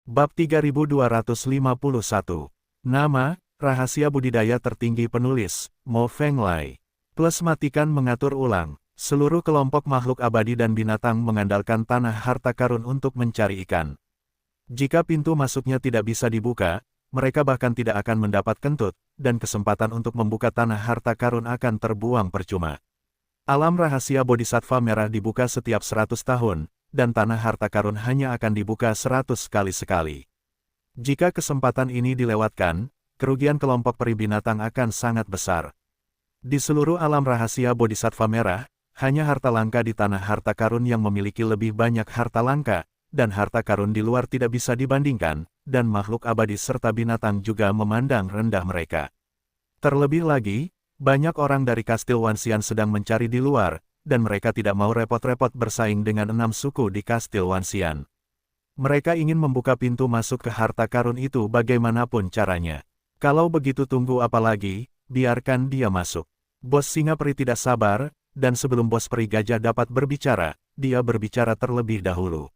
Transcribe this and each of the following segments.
Bab 3251. Nama, rahasia budidaya tertinggi penulis, Mo Fenglai. Plus matikan mengatur ulang. Seluruh kelompok makhluk abadi dan binatang mengandalkan tanah harta karun untuk mencari ikan. Jika pintu masuknya tidak bisa dibuka, mereka bahkan tidak akan mendapat kentut, dan kesempatan untuk membuka tanah harta karun akan terbuang percuma. Alam rahasia Bodhisattva merah dibuka setiap 100 tahun, dan tanah harta karun hanya akan dibuka 100 kali sekali. Jika kesempatan ini dilewatkan, kerugian kelompok peri binatang akan sangat besar. Di seluruh alam rahasia Bodhisattva merah, hanya harta langka di tanah harta karun yang memiliki lebih banyak harta langka, dan harta karun di luar tidak bisa dibandingkan, dan makhluk abadi serta binatang juga memandang rendah mereka. Terlebih lagi, banyak orang dari Kastil Wanxian sedang mencari di luar, dan mereka tidak mau repot-repot bersaing dengan 6 suku di Kastil Wanxian. Mereka ingin membuka pintu masuk ke harta karun itu bagaimanapun caranya. Kalau begitu tunggu apa lagi, biarkan dia masuk. Bos singa peri tidak sabar, dan sebelum bos peri gajah dapat berbicara, dia berbicara terlebih dahulu.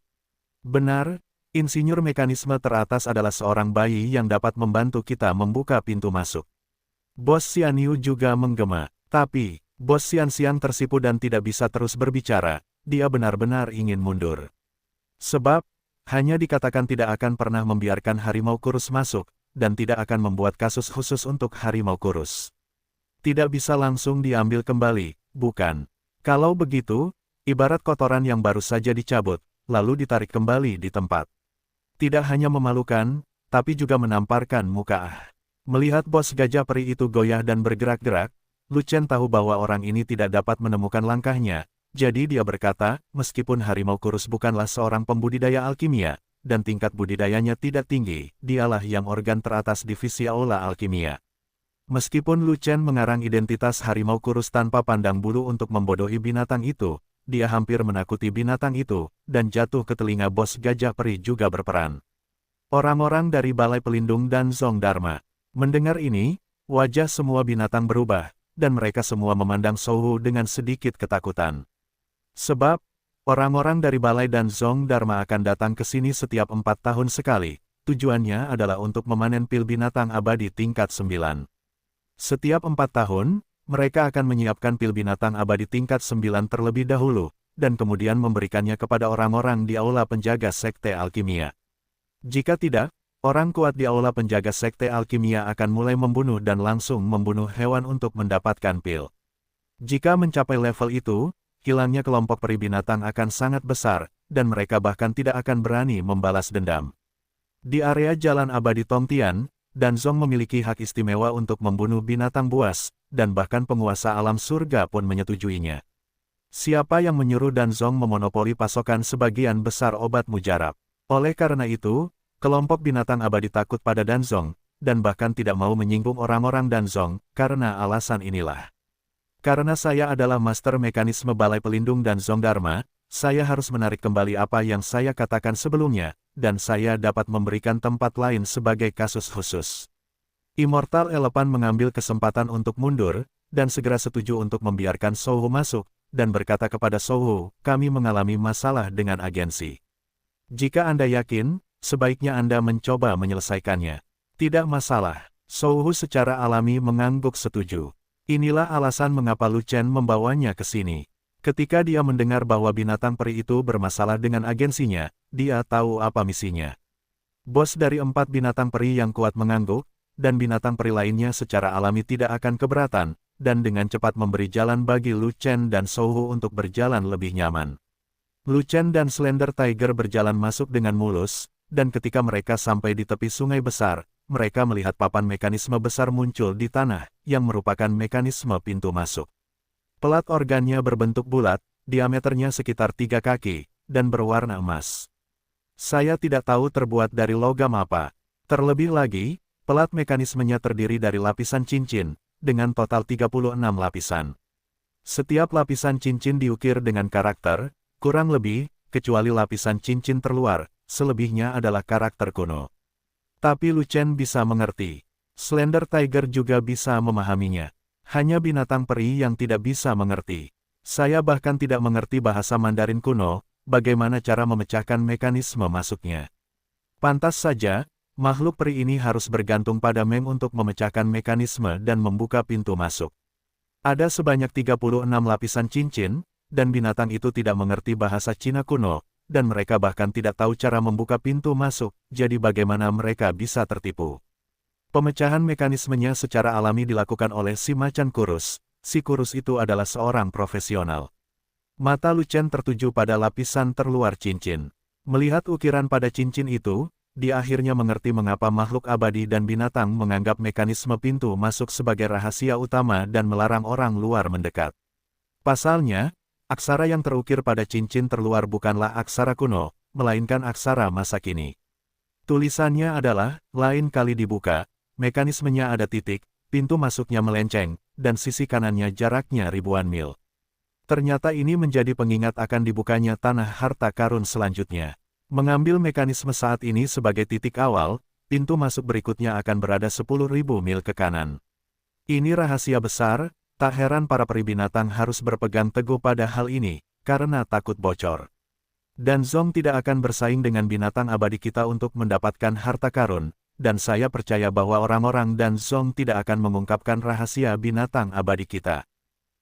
Benar, insinyur mekanisme teratas adalah seorang bayi yang dapat membantu kita membuka pintu masuk. Bos Xianyu juga menggema, tapi Bos Xianxian tersipu dan tidak bisa terus berbicara, dia benar-benar ingin mundur. Sebab, hanya dikatakan tidak akan pernah membiarkan harimau kurus masuk, dan tidak akan membuat kasus khusus untuk harimau kurus. Tidak bisa langsung diambil kembali, bukan? Kalau begitu, ibarat kotoran yang baru saja dicabut, lalu ditarik kembali di tempat. Tidak hanya memalukan, tapi juga menamparkan muka. Melihat bos gajah peri itu goyah dan bergerak-gerak, Lu Chen tahu bahwa orang ini tidak dapat menemukan langkahnya, jadi dia berkata, meskipun harimau kurus bukanlah seorang pembudidaya alkimia, dan tingkat budidayanya tidak tinggi, dialah yang organ teratas divisi aula alkimia. Meskipun Lu Chen mengarang identitas harimau kurus tanpa pandang bulu untuk membodohi binatang itu, dia hampir menakuti binatang itu, dan jatuh ke telinga bos gajah peri juga berperan. Orang-orang dari Balai Pelindung dan Zong Dharma mendengar ini, wajah semua binatang berubah, dan mereka semua memandang Souhu dengan sedikit ketakutan. Sebab, orang-orang dari Balai dan Zong Dharma akan datang ke sini setiap 4 tahun sekali, tujuannya adalah untuk memanen pil binatang abadi tingkat 9. Setiap 4 tahun, mereka akan menyiapkan pil binatang abadi tingkat 9 terlebih dahulu, dan kemudian memberikannya kepada orang-orang di aula penjaga sekte alkimia. Jika tidak, orang kuat di aula penjaga sekte alkimia akan mulai membunuh dan langsung membunuh hewan untuk mendapatkan pil. Jika mencapai level itu, hilangnya kelompok peri binatang akan sangat besar, dan mereka bahkan tidak akan berani membalas dendam. Di area Jalan Abadi Tongtian, Danzong memiliki hak istimewa untuk membunuh binatang buas, dan bahkan penguasa alam surga pun menyetujuinya. Siapa yang menyuruh Danzong memonopoli pasokan sebagian besar obat mujarab? Oleh karena itu, kelompok binatang abadi takut pada Danzong, dan bahkan tidak mau menyinggung orang-orang Danzong, karena alasan inilah. Karena saya adalah master mekanisme Balai Pelindung dan Zong Dharma, saya harus menarik kembali apa yang saya katakan sebelumnya, dan saya dapat memberikan tempat lain sebagai kasus khusus. Immortal Elephant mengambil kesempatan untuk mundur, dan segera setuju untuk membiarkan Souhu masuk, dan berkata kepada Souhu, kami mengalami masalah dengan agensi. Jika Anda yakin, sebaiknya Anda mencoba menyelesaikannya. Tidak masalah. Souhu secara alami mengangguk setuju. Inilah alasan mengapa Lu Chen membawanya ke sini. Ketika dia mendengar bahwa binatang peri itu bermasalah dengan agensinya, dia tahu apa misinya. Bos dari 4 binatang peri yang kuat mengangguk, dan binatang peri lainnya secara alami tidak akan keberatan, dan dengan cepat memberi jalan bagi Lu Chen dan Souhu untuk berjalan lebih nyaman. Lu Chen dan Slender Tiger berjalan masuk dengan mulus, dan ketika mereka sampai di tepi sungai besar, mereka melihat papan mekanisme besar muncul di tanah, yang merupakan mekanisme pintu masuk. Pelat organnya berbentuk bulat, diameternya sekitar 3 kaki, dan berwarna emas. Saya tidak tahu terbuat dari logam apa. Terlebih lagi, pelat mekanismenya terdiri dari lapisan cincin, dengan total 36 lapisan. Setiap lapisan cincin diukir dengan karakter, kurang lebih, kecuali lapisan cincin terluar, selebihnya adalah karakter kuno. Tapi Lu Chen bisa mengerti. Slender Tiger juga bisa memahaminya. Hanya binatang peri yang tidak bisa mengerti. Saya bahkan tidak mengerti bahasa Mandarin kuno, bagaimana cara memecahkan mekanisme masuknya. Pantas saja, makhluk peri ini harus bergantung pada Meng untuk memecahkan mekanisme dan membuka pintu masuk. Ada sebanyak 36 lapisan cincin, dan binatang itu tidak mengerti bahasa Cina kuno, dan mereka bahkan tidak tahu cara membuka pintu masuk, jadi bagaimana mereka bisa tertipu. Pemecahan mekanismenya secara alami dilakukan oleh si macan kurus. Si kurus itu adalah seorang profesional. Mata Lu Chen tertuju pada lapisan terluar cincin. Melihat ukiran pada cincin itu, dia akhirnya mengerti mengapa makhluk abadi dan binatang menganggap mekanisme pintu masuk sebagai rahasia utama dan melarang orang luar mendekat. Pasalnya, aksara yang terukir pada cincin terluar bukanlah aksara kuno, melainkan aksara masa kini. Tulisannya adalah, lain kali dibuka, mekanismenya ada titik, pintu masuknya melenceng, dan sisi kanannya jaraknya ribuan mil. Ternyata ini menjadi pengingat akan dibukanya tanah harta karun selanjutnya. Mengambil mekanisme saat ini sebagai titik awal, pintu masuk berikutnya akan berada 10.000 mil ke kanan. Ini rahasia besar, tak heran para peri binatang harus berpegang teguh pada hal ini, karena takut bocor. Dan Zong tidak akan bersaing dengan binatang abadi kita untuk mendapatkan harta karun, dan saya percaya bahwa orang-orang dan Zong tidak akan mengungkapkan rahasia binatang abadi kita.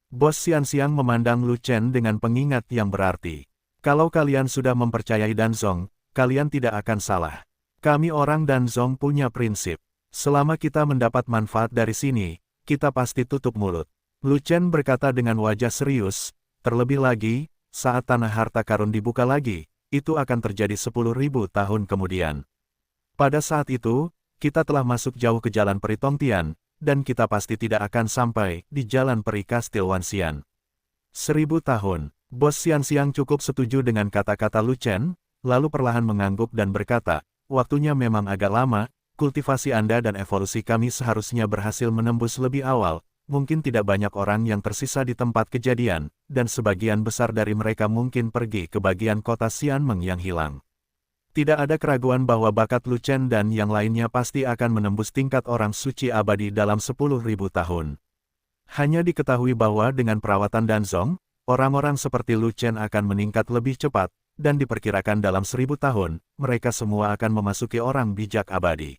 Bos Xianxiang memandang Lu Chen dengan pengingat yang berarti. Kalau kalian sudah mempercayai Danzong, kalian tidak akan salah. Kami orang Danzong punya prinsip. Selama kita mendapat manfaat dari sini, kita pasti tutup mulut. Lu Chen berkata dengan wajah serius, terlebih lagi, saat tanah harta karun dibuka lagi, itu akan terjadi 10.000 tahun kemudian. Pada saat itu, kita telah masuk jauh ke jalan peri Tongtian, dan kita pasti tidak akan sampai di jalan peri Kastil Wanxian. 1000 tahun. Bos Xianxiang cukup setuju dengan kata-kata Lu Chen, lalu perlahan mengangguk dan berkata, waktunya memang agak lama, kultivasi Anda dan evolusi kami seharusnya berhasil menembus lebih awal, mungkin tidak banyak orang yang tersisa di tempat kejadian, dan sebagian besar dari mereka mungkin pergi ke bagian kota Xianmeng yang hilang. Tidak ada keraguan bahwa bakat Lu Chen dan yang lainnya pasti akan menembus tingkat orang suci abadi dalam 10.000 tahun. Hanya diketahui bahwa dengan perawatan Danzong, orang-orang seperti Lu Chen akan meningkat lebih cepat, dan diperkirakan dalam 1000 tahun, mereka semua akan memasuki orang bijak abadi.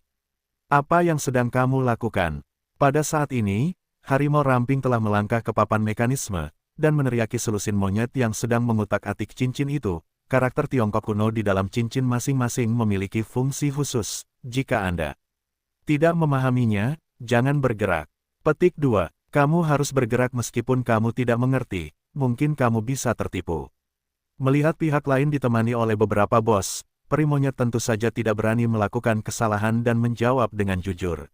Apa yang sedang kamu lakukan? Pada saat ini, harimau ramping telah melangkah ke papan mekanisme, dan meneriaki selusin monyet yang sedang mengutak-atik cincin itu. Karakter Tiongkok kuno di dalam cincin masing-masing memiliki fungsi khusus. Jika Anda tidak memahaminya, jangan bergerak. Petik 2. Kamu harus bergerak meskipun kamu tidak mengerti. Mungkin kamu bisa tertipu. Melihat pihak lain ditemani oleh beberapa bos, peri monyet tentu saja tidak berani melakukan kesalahan dan menjawab dengan jujur.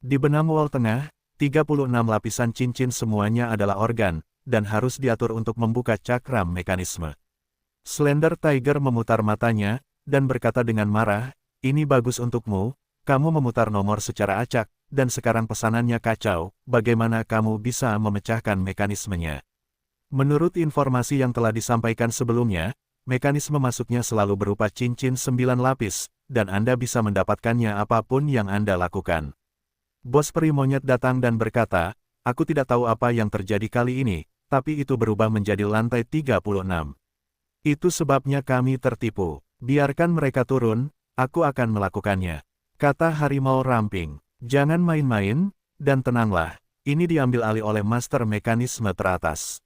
Di benang wol tengah, 36 lapisan cincin semuanya adalah organ, dan harus diatur untuk membuka cakram mekanisme. Slender Tiger memutar matanya, dan berkata dengan marah, ini bagus untukmu, kamu memutar nomor secara acak, dan sekarang pesanannya kacau, bagaimana kamu bisa memecahkan mekanismenya? Menurut informasi yang telah disampaikan sebelumnya, mekanisme masuknya selalu berupa cincin 9 lapis, dan Anda bisa mendapatkannya apapun yang Anda lakukan. Bos peri monyet datang dan berkata, aku tidak tahu apa yang terjadi kali ini, tapi itu berubah menjadi lantai 36. Itu sebabnya kami tertipu. Biarkan mereka turun, aku akan melakukannya. Kata harimau ramping, jangan main-main, dan tenanglah, ini diambil alih oleh master mekanisme teratas.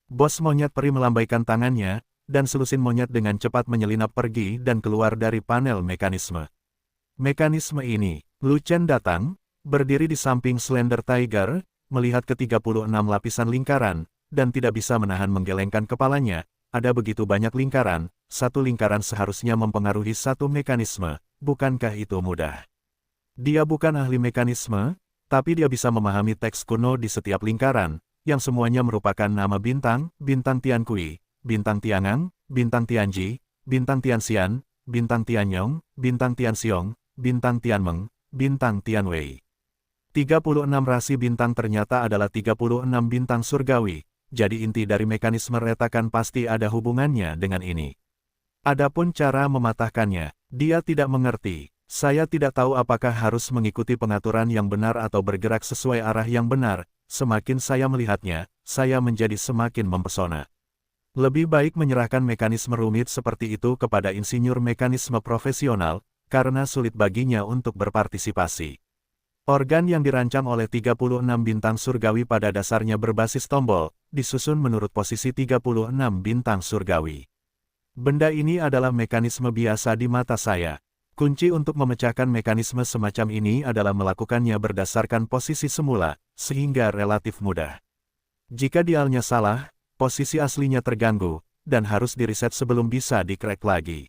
Bos monyet peri melambaikan tangannya, dan selusin monyet dengan cepat menyelinap pergi dan keluar dari panel mekanisme. Mekanisme ini, Lu Chen datang, berdiri di samping Slender Tiger, melihat ke-36 lapisan lingkaran, dan tidak bisa menahan menggelengkan kepalanya. Ada begitu banyak lingkaran, satu lingkaran seharusnya mempengaruhi satu mekanisme, bukankah itu mudah? Dia bukan ahli mekanisme, tapi dia bisa memahami teks kuno di setiap lingkaran, yang semuanya merupakan nama bintang, bintang Tiankui, bintang Tiangang, bintang Tianji, bintang Tianxian, bintang Tianyong, bintang Tianxiong, bintang Tianmeng, bintang Tianwei. 36 rasi bintang ternyata adalah 36 bintang surgawi, jadi inti dari mekanisme retakan pasti ada hubungannya dengan ini. Adapun cara mematahkannya, dia tidak mengerti. Saya tidak tahu apakah harus mengikuti pengaturan yang benar atau bergerak sesuai arah yang benar. Semakin saya melihatnya, saya menjadi semakin mempesona. Lebih baik menyerahkan mekanisme rumit seperti itu kepada insinyur mekanisme profesional, karena sulit baginya untuk berpartisipasi. Organ yang dirancang oleh 36 bintang surgawi pada dasarnya berbasis tombol, disusun menurut posisi 36 bintang surgawi. Benda ini adalah mekanisme biasa di mata saya. Kunci untuk memecahkan mekanisme semacam ini adalah melakukannya berdasarkan posisi semula, sehingga relatif mudah. Jika dialnya salah, posisi aslinya terganggu, dan harus diriset sebelum bisa di-crack lagi.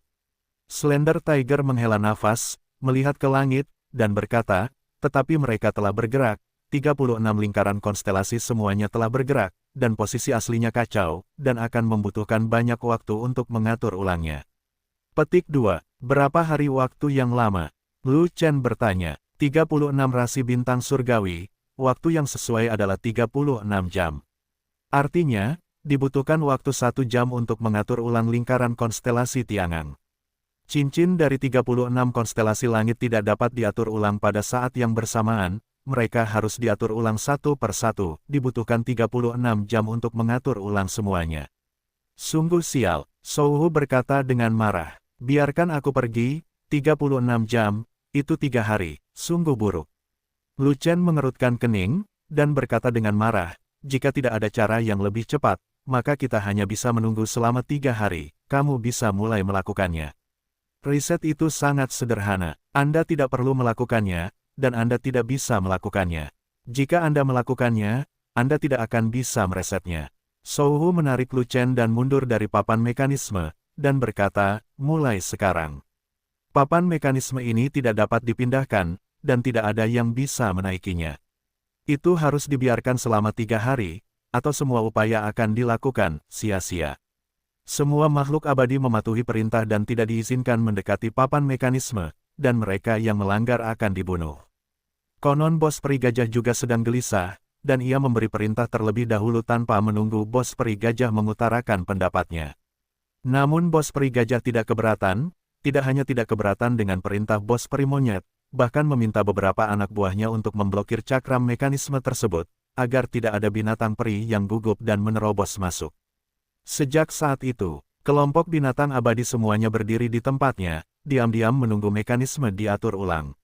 Slender Tiger menghela nafas, melihat ke langit, dan berkata, tetapi mereka telah bergerak, 36 lingkaran konstelasi semuanya telah bergerak, dan posisi aslinya kacau, dan akan membutuhkan banyak waktu untuk mengatur ulangnya. Petik 2. Berapa hari waktu yang lama? Lu Chen bertanya. 36 rasi bintang surgawi, waktu yang sesuai adalah 36 jam. Artinya, dibutuhkan waktu 1 jam untuk mengatur ulang lingkaran konstelasi Tiang'ang. Cincin dari 36 konstelasi langit tidak dapat diatur ulang pada saat yang bersamaan, mereka harus diatur ulang satu per satu, dibutuhkan 36 jam untuk mengatur ulang semuanya. Sungguh sial, Souhu berkata dengan marah. Biarkan aku pergi, 36 jam, itu 3 hari, sungguh buruk. Lu Chen mengerutkan kening, dan berkata dengan marah, jika tidak ada cara yang lebih cepat, maka kita hanya bisa menunggu selama 3 hari, kamu bisa mulai melakukannya. Riset itu sangat sederhana, Anda tidak perlu melakukannya, dan Anda tidak bisa melakukannya. Jika Anda melakukannya, Anda tidak akan bisa meresetnya. Souhu menarik Lu Chen dan mundur dari papan mekanisme, dan berkata, mulai sekarang. Papan mekanisme ini tidak dapat dipindahkan, dan tidak ada yang bisa menaikinya. Itu harus dibiarkan selama 3 hari, atau semua upaya akan dilakukan sia-sia. Semua makhluk abadi mematuhi perintah dan tidak diizinkan mendekati papan mekanisme, dan mereka yang melanggar akan dibunuh. Konon bos peri gajah juga sedang gelisah, dan ia memberi perintah terlebih dahulu tanpa menunggu bos peri gajah mengutarakan pendapatnya. Namun bos peri gajah tidak keberatan, tidak hanya tidak keberatan dengan perintah bos peri monyet, bahkan meminta beberapa anak buahnya untuk memblokir cakram mekanisme tersebut, agar tidak ada binatang peri yang gugup dan menerobos masuk. Sejak saat itu, kelompok binatang abadi semuanya berdiri di tempatnya, diam-diam menunggu mekanisme diatur ulang.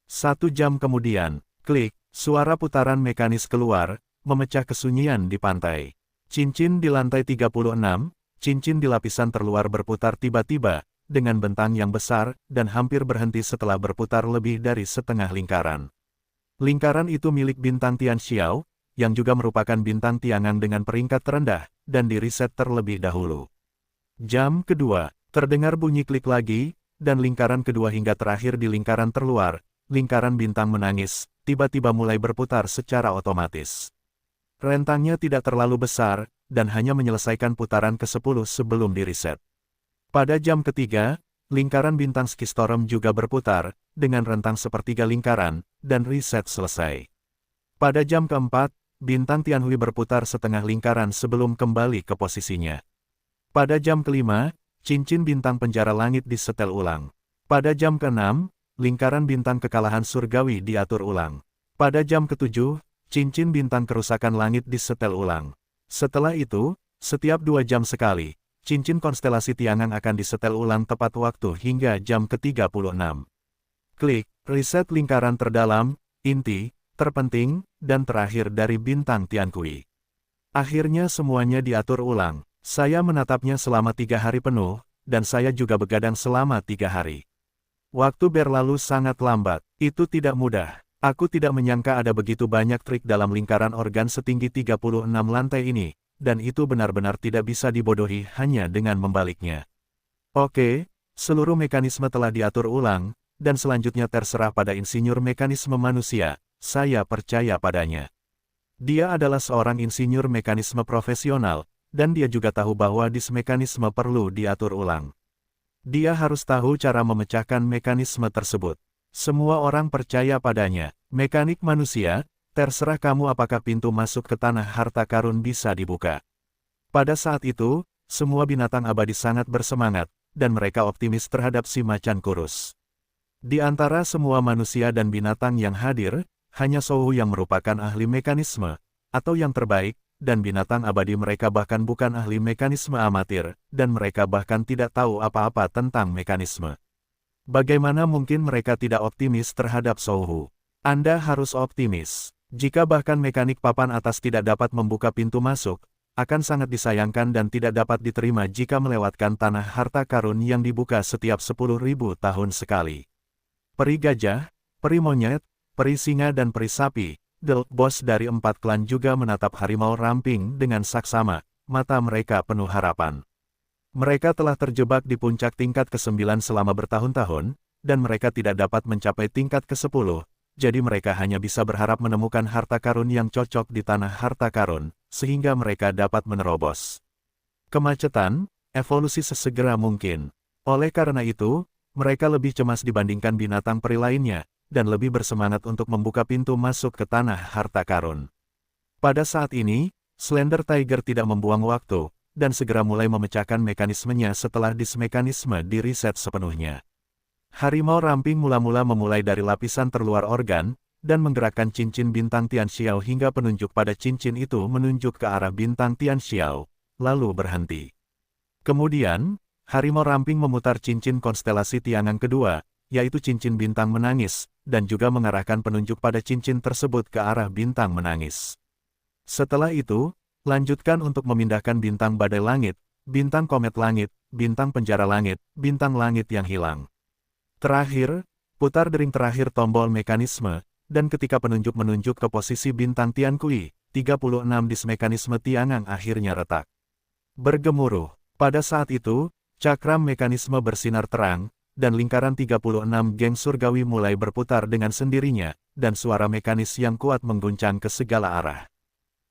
1 jam kemudian, klik, suara putaran mekanis keluar, memecah kesunyian di pantai. Cincin di lantai 36, cincin di lapisan terluar berputar tiba-tiba, dengan bentang yang besar, dan hampir berhenti setelah berputar lebih dari setengah lingkaran. Lingkaran itu milik bintang Tian Xiao, yang juga merupakan bintang Tiang'ang dengan peringkat terendah, dan diriset terlebih dahulu. Jam kedua, terdengar bunyi klik lagi, dan lingkaran kedua hingga terakhir di lingkaran terluar, lingkaran bintang menangis, tiba-tiba mulai berputar secara otomatis. Rentangnya tidak terlalu besar, dan hanya menyelesaikan putaran ke-10 sebelum diriset. Pada jam ketiga, lingkaran bintang Skistorm juga berputar, dengan rentang sepertiga lingkaran, dan riset selesai. Pada jam keempat, bintang Tianhui berputar setengah lingkaran sebelum kembali ke posisinya. Pada jam kelima, cincin bintang penjara langit disetel ulang. Pada jam keenam, lingkaran bintang kekalahan surgawi diatur ulang. Pada jam ketujuh, cincin bintang kerusakan langit disetel ulang. Setelah itu, setiap 2 jam sekali, cincin konstelasi Tiang'ang akan disetel ulang tepat waktu hingga jam ke-36. Klik, riset lingkaran terdalam, inti, terpenting, dan terakhir dari bintang Tiankui. Akhirnya semuanya diatur ulang. Saya menatapnya selama 3 hari penuh, dan saya juga begadang selama 3 hari. Waktu berlalu sangat lambat, itu tidak mudah. Aku tidak menyangka ada begitu banyak trik dalam lingkaran organ setinggi 36 lantai ini, dan itu benar-benar tidak bisa dibodohi hanya dengan membaliknya. Oke, seluruh mekanisme telah diatur ulang, dan selanjutnya terserah pada insinyur mekanisme manusia, saya percaya padanya. Dia adalah seorang insinyur mekanisme profesional, dan dia juga tahu bahwa mekanisme perlu diatur ulang. Dia harus tahu cara memecahkan mekanisme tersebut. Semua orang percaya padanya. Mekanik manusia, terserah kamu apakah pintu masuk ke tanah harta karun bisa dibuka. Pada saat itu, semua binatang abadi sangat bersemangat, dan mereka optimis terhadap si macan kurus. Di antara semua manusia dan binatang yang hadir, hanya Souhu yang merupakan ahli mekanisme, atau yang terbaik, dan binatang abadi mereka bahkan bukan ahli mekanisme amatir, dan mereka bahkan tidak tahu apa-apa tentang mekanisme. Bagaimana mungkin mereka tidak optimis terhadap Souhu? Anda harus optimis. Jika bahkan mekanik papan atas tidak dapat membuka pintu masuk, akan sangat disayangkan dan tidak dapat diterima jika melewatkan tanah harta karun yang dibuka setiap 10.000 tahun sekali. Peri gajah, peri monyet, peri singa dan peri sapi, bos dari 4 klan juga menatap harimau ramping dengan saksama, mata mereka penuh harapan. Mereka telah terjebak di puncak tingkat ke-9 selama bertahun-tahun, dan mereka tidak dapat mencapai tingkat ke-10, jadi mereka hanya bisa berharap menemukan harta karun yang cocok di tanah harta karun, sehingga mereka dapat menerobos kemacetan, evolusi sesegera mungkin. Oleh karena itu, mereka lebih cemas dibandingkan binatang peri lainnya, dan lebih bersemangat untuk membuka pintu masuk ke tanah harta karun. Pada saat ini, Slender Tiger tidak membuang waktu, dan segera mulai memecahkan mekanismenya setelah dismekanisme di-reset sepenuhnya. Harimau ramping mula-mula memulai dari lapisan terluar organ, dan menggerakkan cincin bintang Tianxiao hingga penunjuk pada cincin itu menunjuk ke arah bintang Tianxiao, lalu berhenti. Kemudian, harimau ramping memutar cincin konstelasi Tiangang kedua, yaitu cincin bintang menangis, dan juga mengarahkan penunjuk pada cincin tersebut ke arah bintang menangis. Setelah itu, lanjutkan untuk memindahkan bintang badai langit, bintang komet langit, bintang penjara langit, bintang langit yang hilang. Terakhir, putar dering terakhir tombol mekanisme, dan ketika penunjuk menunjuk ke posisi bintang Tiankui, 36 dismekanisme Tiangang akhirnya retak. Bergemuruh. Pada saat itu, cakram mekanisme bersinar terang, dan lingkaran 36 geng surgawi mulai berputar dengan sendirinya, dan suara mekanis yang kuat mengguncang ke segala arah.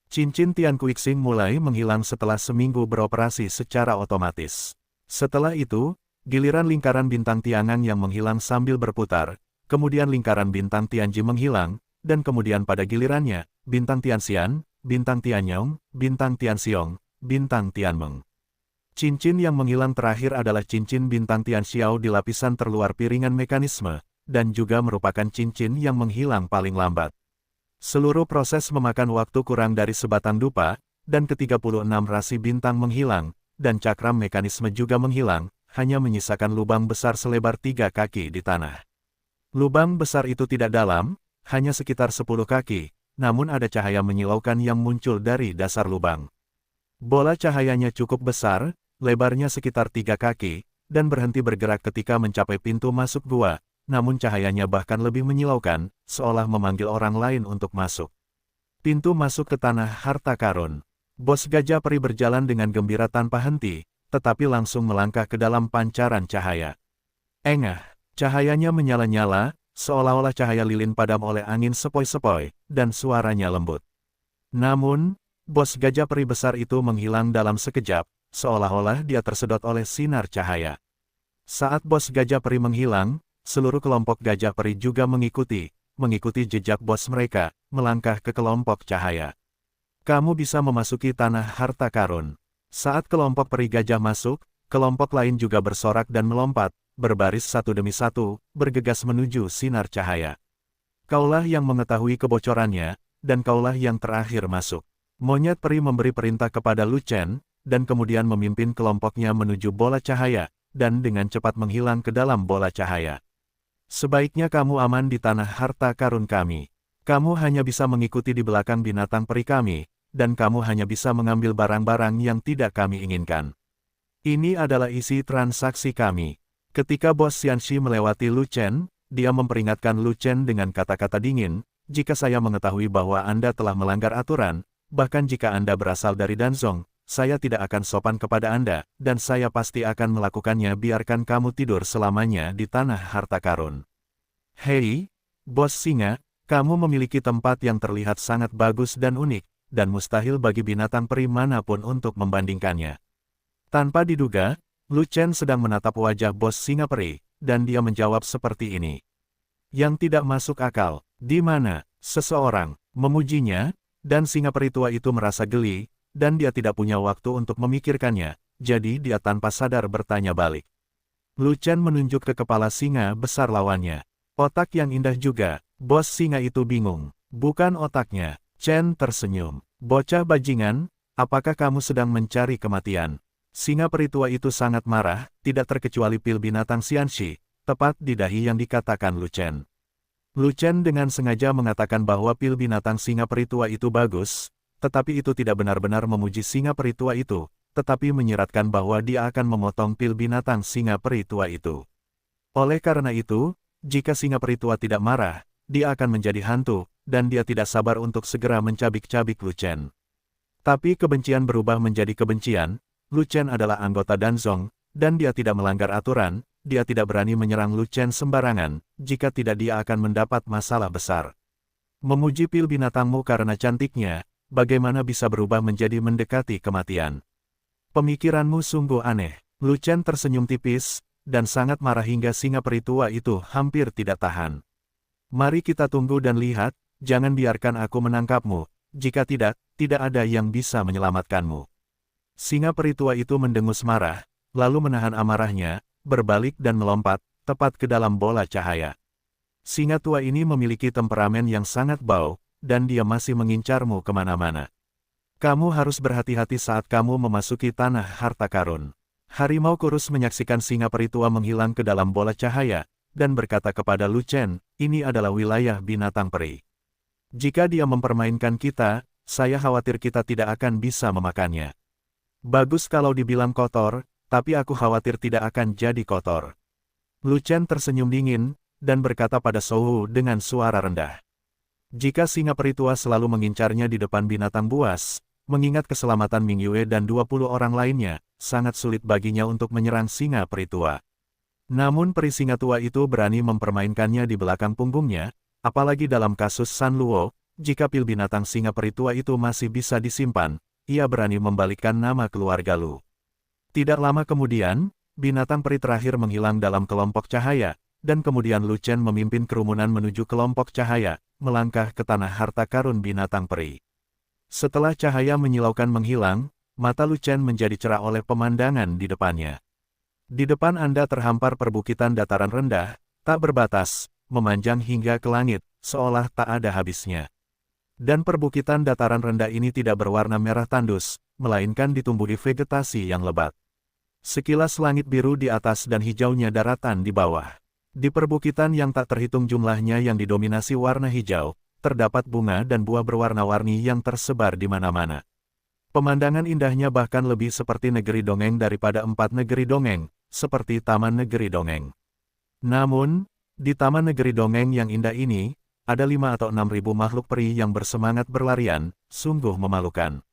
Cincin Tiankui Xing mulai menghilang setelah seminggu beroperasi secara otomatis. Setelah itu, giliran lingkaran bintang Tiangang yang menghilang sambil berputar, kemudian lingkaran bintang Tianji menghilang, dan kemudian pada gilirannya, bintang Tianxian, bintang Tianyong, bintang Tianxiong, bintang Tianmeng. Cincin yang menghilang terakhir adalah cincin bintang Tianxiao di lapisan terluar piringan mekanisme, dan juga merupakan cincin yang menghilang paling lambat. Seluruh proses memakan waktu kurang dari sebatang dupa, dan ke-36 rasi bintang menghilang, dan cakram mekanisme juga menghilang, hanya menyisakan lubang besar selebar 3 kaki di tanah. Lubang besar itu tidak dalam, hanya sekitar 10 kaki, namun ada cahaya menyilaukan yang muncul dari dasar lubang. Bola cahayanya cukup besar, lebarnya sekitar 3 kaki, dan berhenti bergerak ketika mencapai pintu masuk gua, namun cahayanya bahkan lebih menyilaukan, seolah memanggil orang lain untuk masuk. Pintu masuk ke tanah harta karun. Bos gajah peri berjalan dengan gembira tanpa henti, tetapi langsung melangkah ke dalam pancaran cahaya. Engah, cahayanya menyala-nyala, seolah-olah cahaya lilin padam oleh angin sepoi-sepoi, dan suaranya lembut. Namun, bos gajah peri besar itu menghilang dalam sekejap, seolah-olah dia tersedot oleh sinar cahaya. Saat bos gajah peri menghilang, seluruh kelompok gajah peri juga mengikuti jejak bos mereka, melangkah ke kelompok cahaya. Kamu bisa memasuki tanah harta karun. Saat kelompok peri gajah masuk, kelompok lain juga bersorak dan melompat, berbaris satu demi satu, bergegas menuju sinar cahaya. Kaulah yang mengetahui kebocorannya, dan kaulah yang terakhir masuk. Monyet peri memberi perintah kepada Lu Chen, dan kemudian memimpin kelompoknya menuju bola cahaya, dan dengan cepat menghilang ke dalam bola cahaya. Sebaiknya kamu aman di tanah harta karun kami. Kamu hanya bisa mengikuti di belakang binatang peri kami, dan kamu hanya bisa mengambil barang-barang yang tidak kami inginkan. Ini adalah isi transaksi kami. Ketika bos Xianxi melewati Lu Chen, dia memperingatkan Lu Chen dengan kata-kata dingin, jika saya mengetahui bahwa Anda telah melanggar aturan, bahkan jika Anda berasal dari Danzong, saya tidak akan sopan kepada Anda, dan saya pasti akan melakukannya biarkan kamu tidur selamanya di tanah harta karun. Hei, bos singa, kamu memiliki tempat yang terlihat sangat bagus dan unik, dan mustahil bagi binatang peri manapun untuk membandingkannya. Tanpa diduga, Lu Chen sedang menatap wajah bos singa peri, dan dia menjawab seperti ini. Yang tidak masuk akal, di mana seseorang memujinya, dan singa peri tua itu merasa geli, dan dia tidak punya waktu untuk memikirkannya, jadi dia tanpa sadar bertanya balik. Lu Chen menunjuk ke kepala singa besar lawannya. Otak yang indah juga, bos singa itu bingung. Bukan otaknya. Chen tersenyum. Bocah bajingan, apakah kamu sedang mencari kematian? Singa peri tua itu sangat marah, tidak terkecuali pil binatang Xianxi, tepat di dahi yang dikatakan Lu Chen. Lu Chen dengan sengaja mengatakan bahwa pil binatang singa peri tua itu bagus, tetapi itu tidak benar-benar memuji singa peri tua itu, tetapi menyiratkan bahwa dia akan memotong pil binatang singa peri tua itu. Oleh karena itu, jika singa peri tua tidak marah, dia akan menjadi hantu, dan dia tidak sabar untuk segera mencabik-cabik Lu Chen. Tapi kebencian berubah menjadi kebencian. Lu Chen adalah anggota Danzong, dan dia tidak melanggar aturan. Dia tidak berani menyerang Lu Chen sembarangan, jika tidak dia akan mendapat masalah besar. Memuji pil binatangmu karena cantiknya, bagaimana bisa berubah menjadi mendekati kematian? Pemikiranmu sungguh aneh. Lu Chen tersenyum tipis, dan sangat marah hingga singa peri tua itu hampir tidak tahan. Mari kita tunggu dan lihat, jangan biarkan aku menangkapmu, jika tidak, tidak ada yang bisa menyelamatkanmu. Singa peri tua itu mendengus marah, lalu menahan amarahnya, berbalik dan melompat, tepat ke dalam bola cahaya. Singa tua ini memiliki temperamen yang sangat bau, dan dia masih mengincarmu kemana-mana. Kamu harus berhati-hati saat kamu memasuki tanah harta karun. Harimau kurus menyaksikan singa peri tua menghilang ke dalam bola cahaya, dan berkata kepada Lu Chen, ini adalah wilayah binatang peri. Jika dia mempermainkan kita, saya khawatir kita tidak akan bisa memakannya. Bagus kalau dibilang kotor, tapi aku khawatir tidak akan jadi kotor. Lu Chen tersenyum dingin, dan berkata pada Souhu dengan suara rendah. Jika singa peri tua selalu mengincarnya di depan binatang buas, mengingat keselamatan Ming Yue dan 20 orang lainnya, sangat sulit baginya untuk menyerang singa peri tua. Namun peri singa tua itu berani mempermainkannya di belakang punggungnya, apalagi dalam kasus San Luo, jika pil binatang singa peri tua itu masih bisa disimpan, ia berani membalikkan nama keluarga Lu. Tidak lama kemudian, binatang peri terakhir menghilang dalam kelompok cahaya, dan kemudian Lu Chen memimpin kerumunan menuju kelompok cahaya, melangkah ke tanah harta karun binatang peri. Setelah cahaya menyilaukan menghilang, mata Lu Chen menjadi cerah oleh pemandangan di depannya. Di depan Anda terhampar perbukitan dataran rendah, tak berbatas, memanjang hingga ke langit, seolah tak ada habisnya. Dan perbukitan dataran rendah ini tidak berwarna merah tandus, melainkan ditumbuhi vegetasi yang lebat. Sekilas langit biru di atas dan hijaunya daratan di bawah. Di perbukitan yang tak terhitung jumlahnya yang didominasi warna hijau, terdapat bunga dan buah berwarna-warni yang tersebar di mana-mana. Pemandangan indahnya bahkan lebih seperti negeri dongeng daripada 4 negeri dongeng, seperti Taman Negeri Dongeng. Namun, di Taman Negeri Dongeng yang indah ini, ada 5 atau 6 ribu makhluk peri yang bersemangat berlarian, sungguh memalukan.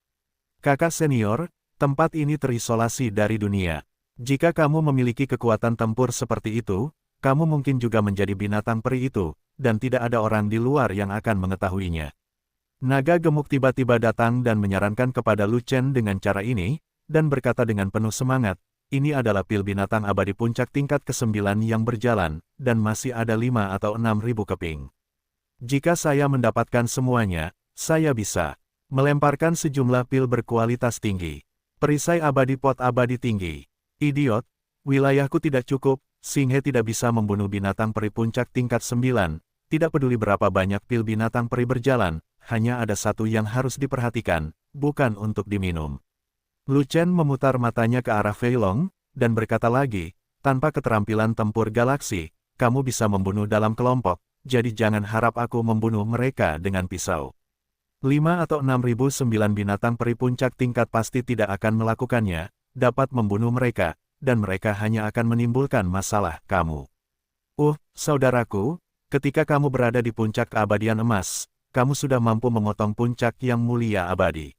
Kakak senior, tempat ini terisolasi dari dunia. Jika kamu memiliki kekuatan tempur seperti itu, kamu mungkin juga menjadi binatang peri itu, dan tidak ada orang di luar yang akan mengetahuinya. Naga gemuk tiba-tiba datang dan menyarankan kepada Lu Chen dengan cara ini, dan berkata dengan penuh semangat, ini adalah pil binatang abadi puncak tingkat ke-9 yang berjalan, dan masih ada 5 atau 6 ribu keping. Jika saya mendapatkan semuanya, saya bisa melemparkan sejumlah pil berkualitas tinggi. Perisai abadi pot abadi tinggi. Idiot, wilayahku tidak cukup, Xing He tidak bisa membunuh binatang peri puncak tingkat 9, tidak peduli berapa banyak pil binatang peri berjalan, hanya ada satu yang harus diperhatikan, bukan untuk diminum. Lu Chen memutar matanya ke arah Fei Long, dan berkata lagi, tanpa keterampilan tempur galaksi, kamu bisa membunuh dalam kelompok, jadi jangan harap aku membunuh mereka dengan pisau. 5 atau 6.009 binatang peri puncak tingkat pasti tidak akan melakukannya, dapat membunuh mereka, dan mereka hanya akan menimbulkan masalah kamu. Saudaraku, ketika kamu berada di puncak keabadian emas, kamu sudah mampu memotong puncak yang mulia abadi.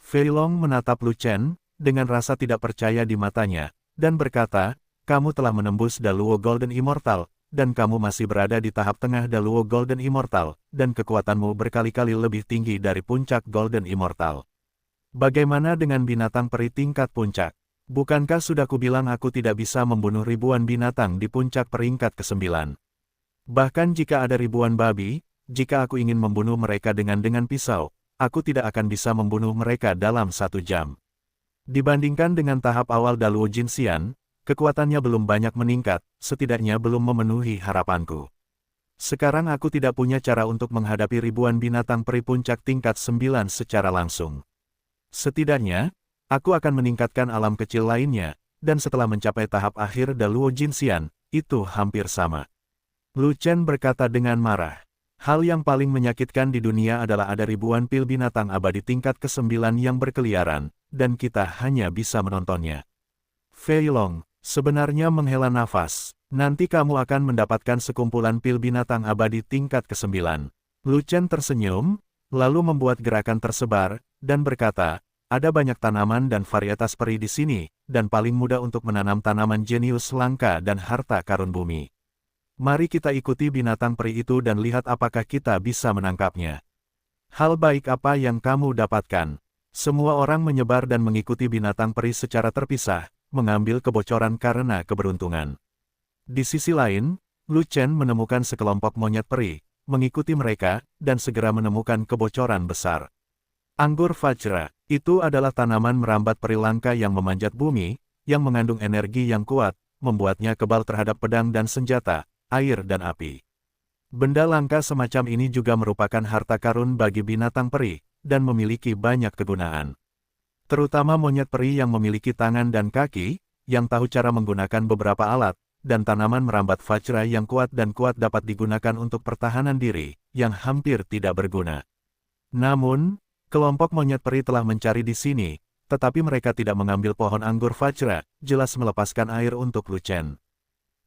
Fei Long menatap Lu Chen, dengan rasa tidak percaya di matanya, dan berkata, kamu telah menembus Daluo Golden Immortal, dan kamu masih berada di tahap tengah Daluo Golden Immortal, dan kekuatanmu berkali-kali lebih tinggi dari puncak Golden Immortal. Bagaimana dengan binatang peri tingkat puncak? Bukankah sudah kubilang aku tidak bisa membunuh ribuan binatang di puncak peringkat ke-9? Bahkan jika ada ribuan babi, jika aku ingin membunuh mereka dengan pisau, aku tidak akan bisa membunuh mereka dalam 1 jam. Dibandingkan dengan tahap awal Daluo Jinxian, kekuatannya belum banyak meningkat, setidaknya belum memenuhi harapanku. Sekarang aku tidak punya cara untuk menghadapi ribuan binatang peri puncak tingkat 9 secara langsung. Setidaknya, aku akan meningkatkan alam kecil lainnya, dan setelah mencapai tahap akhir Daluo Jinxian, itu hampir sama. Lu Chen berkata dengan marah. Hal yang paling menyakitkan di dunia adalah ada ribuan pil binatang abadi tingkat ke-9 yang berkeliaran, dan kita hanya bisa menontonnya. Fei Long, sebenarnya menghela nafas. Nanti kamu akan mendapatkan sekumpulan pil binatang abadi tingkat ke-9. Lu Chen tersenyum, lalu membuat gerakan tersebar, dan berkata, ada banyak tanaman dan varietas peri di sini, dan paling mudah untuk menanam tanaman jenius langka dan harta karun bumi. Mari kita ikuti binatang peri itu dan lihat apakah kita bisa menangkapnya. Hal baik apa yang kamu dapatkan? Semua orang menyebar dan mengikuti binatang peri secara terpisah, mengambil kebocoran karena keberuntungan. Di sisi lain, Lu Chen menemukan sekelompok monyet peri, mengikuti mereka, dan segera menemukan kebocoran besar. Anggur Vajra, itu adalah tanaman merambat peri langka yang memanjat bumi, yang mengandung energi yang kuat, membuatnya kebal terhadap pedang dan senjata, air dan api. Benda langka semacam ini juga merupakan harta karun bagi binatang peri, dan memiliki banyak kegunaan. Terutama monyet peri yang memiliki tangan dan kaki, yang tahu cara menggunakan beberapa alat, dan tanaman merambat Vajra yang kuat dapat digunakan untuk pertahanan diri, yang hampir tidak berguna. Namun, kelompok monyet peri telah mencari di sini, tetapi mereka tidak mengambil pohon anggur Vajra, jelas melepaskan air untuk Lu Chen.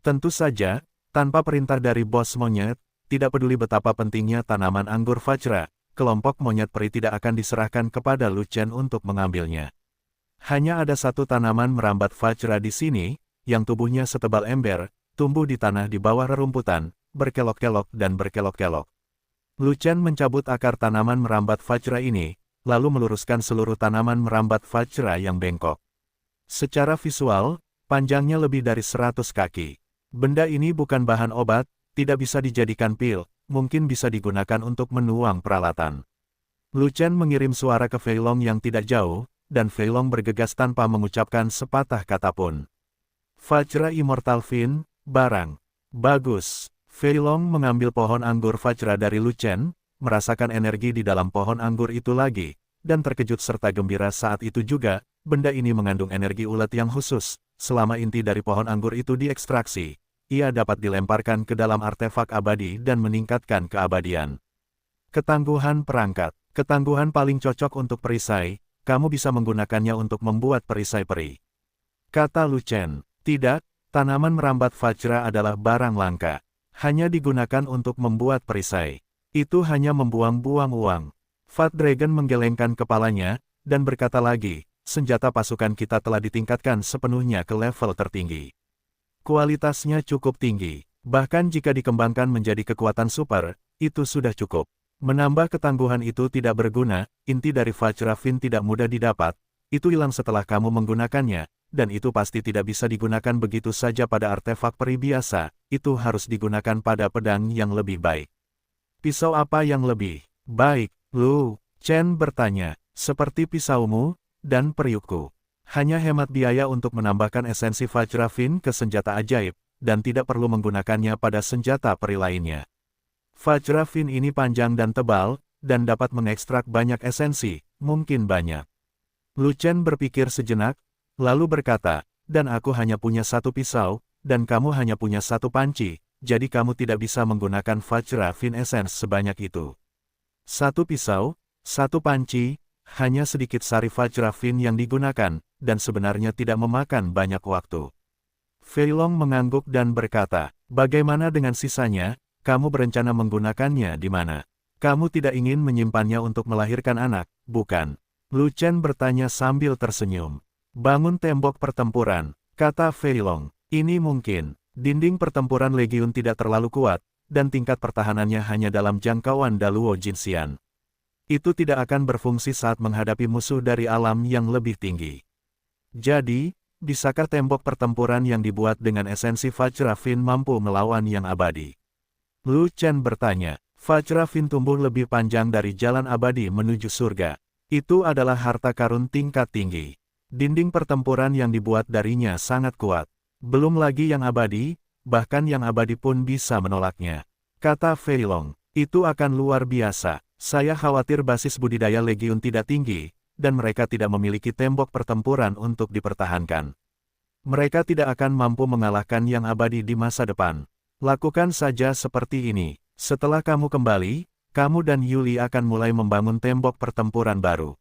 Tentu saja, tanpa perintah dari bos monyet, tidak peduli betapa pentingnya tanaman anggur Vajra, kelompok monyet peri tidak akan diserahkan kepada Lu Chen untuk mengambilnya. Hanya ada satu tanaman merambat Vajra di sini, yang tubuhnya setebal ember, tumbuh di tanah di bawah rerumputan, berkelok-kelok dan berkelok-kelok. Lu Chen mencabut akar tanaman merambat Vajra ini, lalu meluruskan seluruh tanaman merambat Vajra yang bengkok. Secara visual, panjangnya lebih dari 100 kaki. Benda ini bukan bahan obat, tidak bisa dijadikan pil, mungkin bisa digunakan untuk menuang peralatan. Lu Chen mengirim suara ke Fei Long yang tidak jauh, dan Fei Long bergegas tanpa mengucapkan sepatah kata pun. Vajra Immortal Fin, barang. Bagus. Fei Long mengambil pohon anggur Vajra dari Lu Chen, merasakan energi di dalam pohon anggur itu lagi, dan terkejut serta gembira saat itu juga, benda ini mengandung energi ulet yang khusus. Selama inti dari pohon anggur itu diekstraksi, ia dapat dilemparkan ke dalam artefak abadi dan meningkatkan keabadian. Ketangguhan perangkat. Ketangguhan paling cocok untuk perisai, kamu bisa menggunakannya untuk membuat perisai peri. Kata Lu Chen, tidak, tanaman merambat Vajra adalah barang langka. Hanya digunakan untuk membuat perisai. Itu hanya membuang-buang uang. Fat Dragon menggelengkan kepalanya, dan berkata lagi, senjata pasukan kita telah ditingkatkan sepenuhnya ke level tertinggi. Kualitasnya cukup tinggi, bahkan jika dikembangkan menjadi kekuatan super, itu sudah cukup. Menambah ketangguhan itu tidak berguna, inti dari Vajra Fin tidak mudah didapat, itu hilang setelah kamu menggunakannya, dan itu pasti tidak bisa digunakan begitu saja pada artefak peri biasa, itu harus digunakan pada pedang yang lebih baik. Pisau apa yang lebih baik, Lu Chen bertanya, seperti pisaumu dan periukku. Hanya hemat biaya untuk menambahkan esensi Vajra Fin ke senjata ajaib, dan tidak perlu menggunakannya pada senjata peri lainnya. Vajra Fin ini panjang dan tebal, dan dapat mengekstrak banyak esensi, mungkin banyak. Lu Chen berpikir sejenak, lalu berkata, dan aku hanya punya satu pisau, dan kamu hanya punya satu panci, jadi kamu tidak bisa menggunakan Vajra Fin Essence sebanyak itu. Satu pisau, satu panci, hanya sedikit sari Vajra Fin yang digunakan, dan sebenarnya tidak memakan banyak waktu. Fei Long mengangguk dan berkata, bagaimana dengan sisanya, kamu berencana menggunakannya di mana? Kamu tidak ingin menyimpannya untuk melahirkan anak, bukan? Lu Chen bertanya sambil tersenyum. Bangun tembok pertempuran, kata Fei Long. Ini mungkin, dinding pertempuran Legiun tidak terlalu kuat, dan tingkat pertahanannya hanya dalam jangkauan Daluo Jinxian. Itu tidak akan berfungsi saat menghadapi musuh dari alam yang lebih tinggi. Jadi, bisakah tembok pertempuran yang dibuat dengan esensi Vajra Fin mampu melawan yang abadi? Lu Chen bertanya, Vajra Fin tumbuh lebih panjang dari jalan abadi menuju surga. Itu adalah harta karun tingkat tinggi. Dinding pertempuran yang dibuat darinya sangat kuat. Belum lagi yang abadi, bahkan yang abadi pun bisa menolaknya. Kata Fei Long, itu akan luar biasa. Saya khawatir basis budidaya Legiun tidak tinggi, dan mereka tidak memiliki tembok pertempuran untuk dipertahankan. Mereka tidak akan mampu mengalahkan yang abadi di masa depan. Lakukan saja seperti ini. Setelah kamu kembali, kamu dan Yuli akan mulai membangun tembok pertempuran baru.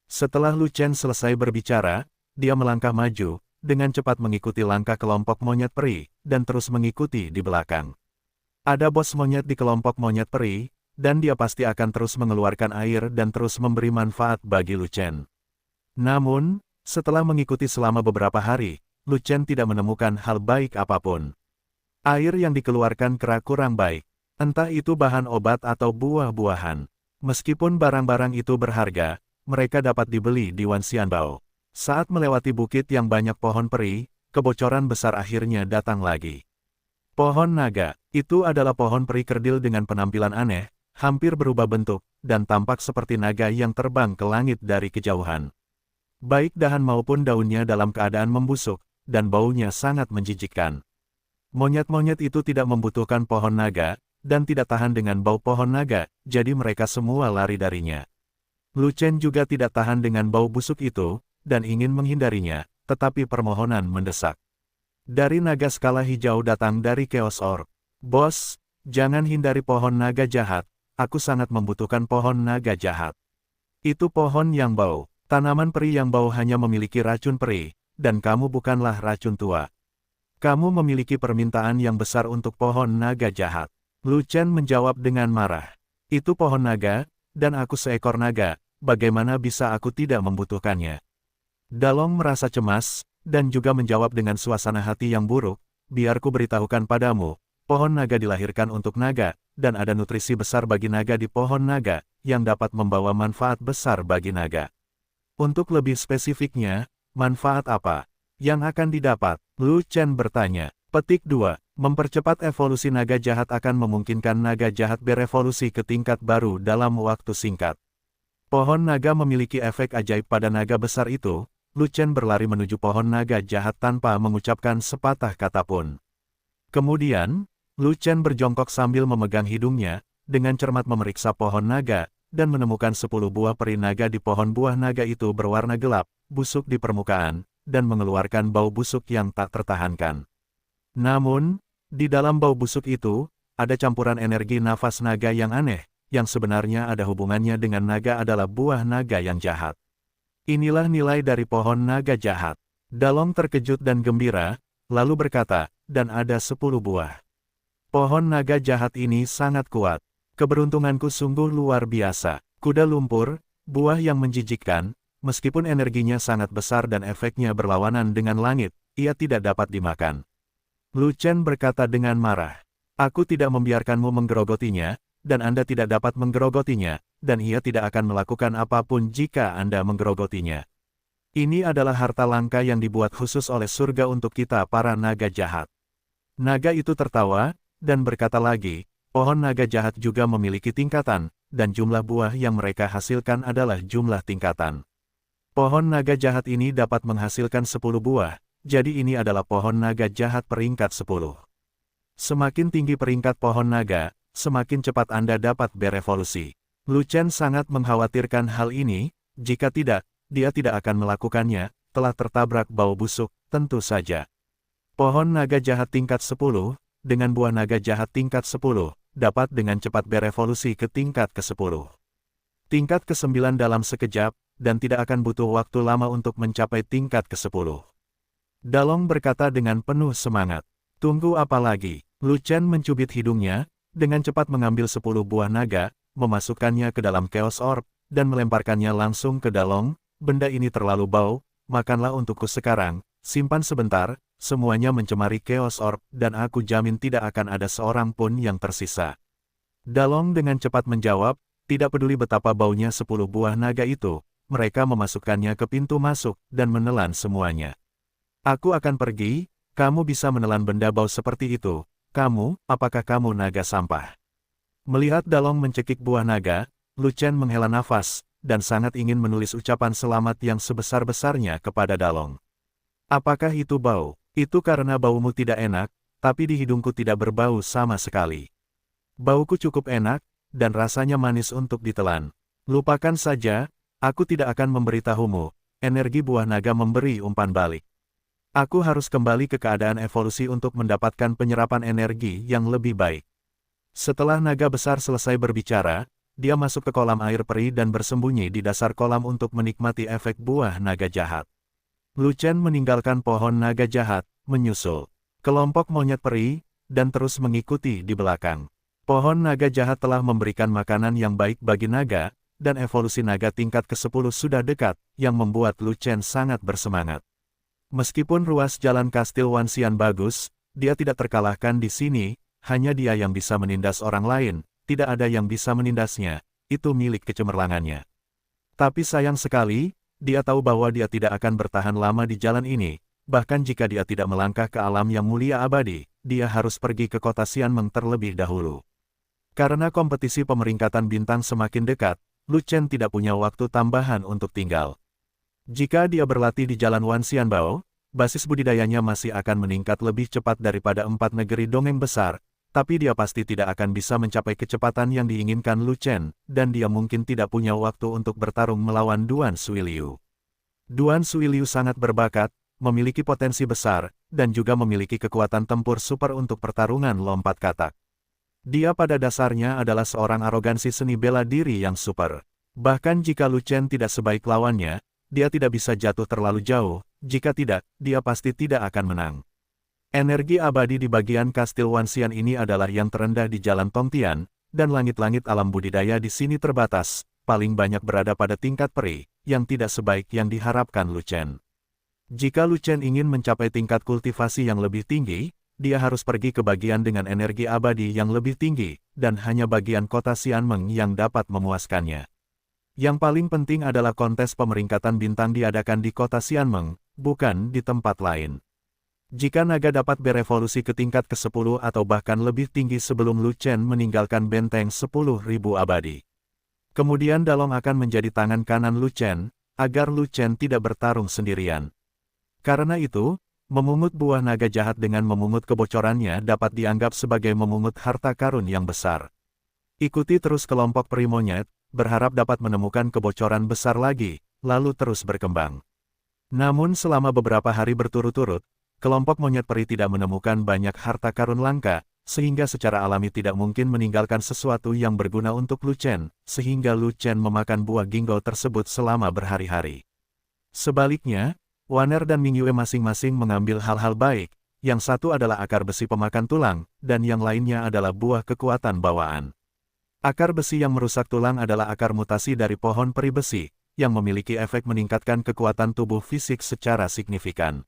Setelah Lu Chen selesai berbicara, dia melangkah maju, dengan cepat mengikuti langkah kelompok monyet peri, dan terus mengikuti di belakang. Ada bos monyet di kelompok monyet peri, dan dia pasti akan terus mengeluarkan air dan terus memberi manfaat bagi Lu Chen. Namun, setelah mengikuti selama beberapa hari, Lu Chen tidak menemukan hal baik apapun. Air yang dikeluarkan kera kurang baik, entah itu bahan obat atau buah-buahan. Meskipun barang-barang itu berharga, mereka dapat dibeli di Wan Xianbao. Saat melewati bukit yang banyak pohon peri, kebocoran besar akhirnya datang lagi. Pohon naga, itu adalah pohon peri kerdil dengan penampilan aneh, hampir berubah bentuk, dan tampak seperti naga yang terbang ke langit dari kejauhan. Baik dahan maupun daunnya dalam keadaan membusuk, dan baunya sangat menjijikkan. Monyet-monyet itu tidak membutuhkan pohon naga, dan tidak tahan dengan bau pohon naga, jadi mereka semua lari darinya. Lu Chen juga tidak tahan dengan bau busuk itu, dan ingin menghindarinya, tetapi permohonan mendesak. Dari naga skala hijau datang dari Chaos Orb. Bos, jangan hindari pohon naga jahat. Aku sangat membutuhkan pohon naga jahat. Itu pohon yang bau. Tanaman peri yang bau hanya memiliki racun peri, dan kamu bukanlah racun tua. Kamu memiliki permintaan yang besar untuk pohon naga jahat. Lu Chen menjawab dengan marah. Itu pohon naga, dan aku seekor naga, bagaimana bisa aku tidak membutuhkannya? Dalong merasa cemas, dan juga menjawab dengan suasana hati yang buruk, biar ku beritahukan padamu, pohon naga dilahirkan untuk naga, dan ada nutrisi besar bagi naga di pohon naga, yang dapat membawa manfaat besar bagi naga. Untuk lebih spesifiknya, manfaat apa yang akan didapat? Lu Chen bertanya. Petik 2. Mempercepat evolusi naga jahat akan memungkinkan naga jahat berevolusi ke tingkat baru dalam waktu singkat. Pohon naga memiliki efek ajaib pada naga besar itu. Lu Chen berlari menuju pohon naga jahat tanpa mengucapkan sepatah kata pun. Kemudian, Lu Chen berjongkok sambil memegang hidungnya, dengan cermat memeriksa pohon naga, dan menemukan 10 buah peri naga di pohon buah naga itu berwarna gelap, busuk di permukaan, dan mengeluarkan bau busuk yang tak tertahankan. Namun, di dalam bau busuk itu, ada campuran energi nafas naga yang aneh, yang sebenarnya ada hubungannya dengan naga adalah buah naga yang jahat. Inilah nilai dari pohon naga jahat. Dalong terkejut dan gembira, lalu berkata, dan ada 10 buah. Pohon naga jahat ini sangat kuat. Keberuntunganku sungguh luar biasa. Kuda lumpur, buah yang menjijikkan, meskipun energinya sangat besar dan efeknya berlawanan dengan langit, ia tidak dapat dimakan. Lu Chen berkata dengan marah. Aku tidak membiarkanmu menggerogotinya, dan Anda tidak dapat menggerogotinya, dan ia tidak akan melakukan apapun jika Anda menggerogotinya. Ini adalah harta langka yang dibuat khusus oleh surga untuk kita para naga jahat. Naga itu tertawa, dan berkata lagi, pohon naga jahat juga memiliki tingkatan, dan jumlah buah yang mereka hasilkan adalah jumlah tingkatan. Pohon naga jahat ini dapat menghasilkan 10 buah, jadi ini adalah pohon naga jahat peringkat 10. Semakin tinggi peringkat pohon naga, semakin cepat Anda dapat berevolusi. Lu Chen sangat mengkhawatirkan hal ini, jika tidak, dia tidak akan melakukannya, telah tertabrak bau busuk, tentu saja. Pohon naga jahat tingkat 10, dengan buah naga jahat tingkat 10, dapat dengan cepat berevolusi ke tingkat ke-10. Tingkat ke-9 dalam sekejap, dan tidak akan butuh waktu lama untuk mencapai tingkat ke-10. Dalong berkata dengan penuh semangat. Tunggu apa lagi? Lu Chen mencubit hidungnya, dengan cepat mengambil 10 buah naga, memasukkannya ke dalam Chaos Orb, dan melemparkannya langsung ke Dalong. Benda ini terlalu bau, makanlah untukku sekarang, simpan sebentar, semuanya mencemari Chaos Orb, dan aku jamin tidak akan ada seorang pun yang tersisa. Dalong dengan cepat menjawab, tidak peduli betapa baunya 10 buah naga itu, mereka memasukkannya ke pintu masuk, dan menelan semuanya. Aku akan pergi, kamu bisa menelan benda bau seperti itu, kamu, apakah kamu naga sampah? Melihat Dalong mencekik buah naga, Lu Chen menghela nafas, dan sangat ingin menulis ucapan selamat yang sebesar-besarnya kepada Dalong. Apakah itu bau? Itu karena baumu tidak enak, tapi di hidungku tidak berbau sama sekali. Bauku cukup enak, dan rasanya manis untuk ditelan. Lupakan saja, aku tidak akan memberitahumu. Energi buah naga memberi umpan balik. Aku harus kembali ke keadaan evolusi untuk mendapatkan penyerapan energi yang lebih baik. Setelah naga besar selesai berbicara, dia masuk ke kolam air peri dan bersembunyi di dasar kolam untuk menikmati efek buah naga jahat. Lu Chen meninggalkan pohon naga jahat, menyusul kelompok monyet peri, dan terus mengikuti di belakang. Pohon naga jahat telah memberikan makanan yang baik bagi naga, dan evolusi naga tingkat ke-10 sudah dekat, yang membuat Lu Chen sangat bersemangat. Meskipun ruas jalan Kastil Wanxian bagus, dia tidak terkalahkan di sini, hanya dia yang bisa menindas orang lain, tidak ada yang bisa menindasnya, itu milik kecemerlangannya. Tapi sayang sekali, dia tahu bahwa dia tidak akan bertahan lama di jalan ini, bahkan jika dia tidak melangkah ke alam yang mulia abadi, dia harus pergi ke kota Xianmeng terlebih dahulu. Karena kompetisi pemeringkatan bintang semakin dekat, Lu Chen tidak punya waktu tambahan untuk tinggal. Jika dia berlatih di Jalan Wanxianbao, basis budidayanya masih akan meningkat lebih cepat daripada 4 negeri dongeng besar, tapi dia pasti tidak akan bisa mencapai kecepatan yang diinginkan Lu Chen, dan dia mungkin tidak punya waktu untuk bertarung melawan Duan Suiliu. Duan Suiliu sangat berbakat, memiliki potensi besar, dan juga memiliki kekuatan tempur super untuk pertarungan lompat katak. Dia pada dasarnya adalah seorang arogansi seni bela diri yang super. Bahkan jika Lu Chen tidak sebaik lawannya, dia tidak bisa jatuh terlalu jauh, jika tidak, dia pasti tidak akan menang. Energi abadi di bagian Kastil Wanxian ini adalah yang terendah di Jalan Tongtian, dan langit-langit alam budidaya di sini terbatas, paling banyak berada pada tingkat peri, yang tidak sebaik yang diharapkan Lu Chen. Jika Lu Chen ingin mencapai tingkat kultivasi yang lebih tinggi, dia harus pergi ke bagian dengan energi abadi yang lebih tinggi, dan hanya bagian kota Xianmeng yang dapat memuaskannya. Yang paling penting adalah kontes pemeringkatan bintang diadakan di kota Xianmeng, bukan di tempat lain. Jika naga dapat berevolusi ke tingkat ke-10 atau bahkan lebih tinggi sebelum Lu Chen meninggalkan benteng 10.000 abadi. Kemudian Dalong akan menjadi tangan kanan Lu Chen, agar Lu Chen tidak bertarung sendirian. Karena itu, memungut buah naga jahat dengan memungut kebocorannya dapat dianggap sebagai memungut harta karun yang besar. Ikuti terus kelompok peri monyet, berharap dapat menemukan kebocoran besar lagi, lalu terus berkembang. Namun selama beberapa hari berturut-turut, kelompok monyet peri tidak menemukan banyak harta karun langka, sehingga secara alami tidak mungkin meninggalkan sesuatu yang berguna untuk Lu Chen, sehingga Lu Chen memakan buah ginggau tersebut selama berhari-hari. Sebaliknya, Waner dan Mingyue masing-masing mengambil hal-hal baik, yang satu adalah akar besi pemakan tulang, dan yang lainnya adalah buah kekuatan bawaan. Akar besi yang merusak tulang adalah akar mutasi dari pohon peri besi, yang memiliki efek meningkatkan kekuatan tubuh fisik secara signifikan.